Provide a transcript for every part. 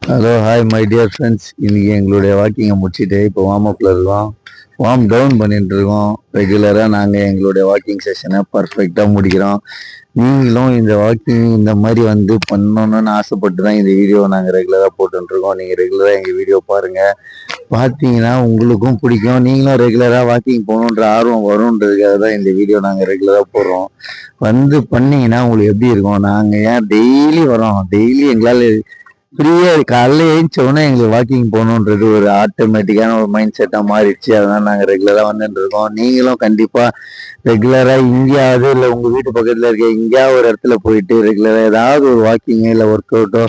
Hello hi my dear friends. இன்னைக்கு எங்களுடைய வாக்கிங்கை முடிச்சுட்டு இப்போ வார்ம் அப்பில் இருக்கோம். வார்ம் டவுன் பண்ணிட்டு இருக்கோம். ரெகுலராக நாங்கள் எங்களுடைய வாக்கிங் செஷனை பர்ஃபெக்டாக முடிக்கிறோம். நீங்களும் இந்த வாக்கிங் இந்த மாதிரி பண்ணணும்னு ஆசைப்பட்டு தான் இந்த வீடியோவை நாங்கள் ரெகுலராக போட்டுருக்கோம். நீங்கள் ரெகுலராக எங்கள் வீடியோ பாருங்கள். பார்த்தீங்கன்னா உங்களுக்கும் பிடிக்கும். நீங்களும் ரெகுலராக வாக்கிங் போகணுன்ற ஆர்வம் வரும்ன்றதுக்காக தான் இந்த வீடியோ நாங்கள் ரெகுலராக போடுறோம். பண்ணீங்கன்னா உங்களுக்கு எப்படி இருக்கும்? நாங்கள் ஏன் டெய்லி வரோம், டெய்லி எங்களால் ஃப்ரீயா காலைல எழுந்தோடனே எங்களுக்கு வாக்கிங் போகணுன்றது ஒரு ஆட்டோமேட்டிக்கான ஒரு மைண்ட் செட்டாக மாறிடுச்சு. அதனால நாங்கள் ரெகுலராக வந்துட்டு இருக்கோம். நீங்களும் கண்டிப்பாக ரெகுலராக இங்கேயாவது இல்லை உங்கள் வீட்டு பக்கத்தில் இருக்க எங்கேயாவது ஒரு இடத்துல போயிட்டு ரெகுலராக ஏதாவது ஒரு வாக்கிங்கோ இல்லை ஒர்க் அவுட்டோ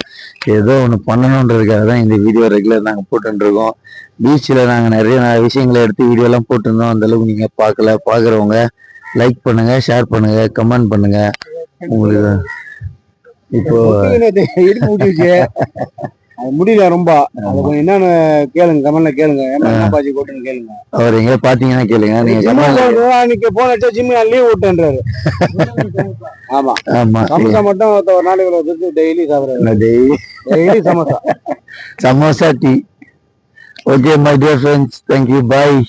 ஏதோ ஒன்று பண்ணணுன்றதுக்காக தான் இந்த வீடியோ ரெகுலர் நாங்கள் போட்டுருக்கோம். பீச்சில் நாங்கள் நிறைய விஷயங்களை எடுத்து வீடியோலாம் போட்டிருந்தோம். அந்தளவுக்கு நீங்கள் பார்க்குறவங்க லைக் பண்ணுங்கள், ஷேர் பண்ணுங்கள், கமெண்ட் பண்ணுங்கள். உங்களுக்கு இப்போ முடியல ரொம்ப. என்னன்னு கேளுங்க, கமெண்ட்ல கேளுங்க. என்ன பாஜி போட்டுன்னு கேளுங்க. அவர் எங்க பாத்தீங்கன்னா கேளுங்க. நீங்க போன் அடிச்சா ஜிம் லீவ் விட்டுன்றாரு. ஆமா ஆமா, சமோசா மட்டும் ஒரு நாளைக்கு டெய்லி சாப்பிடுறாரு. Daily samosa samosa tea. Okay my dear friends, thank you, bye.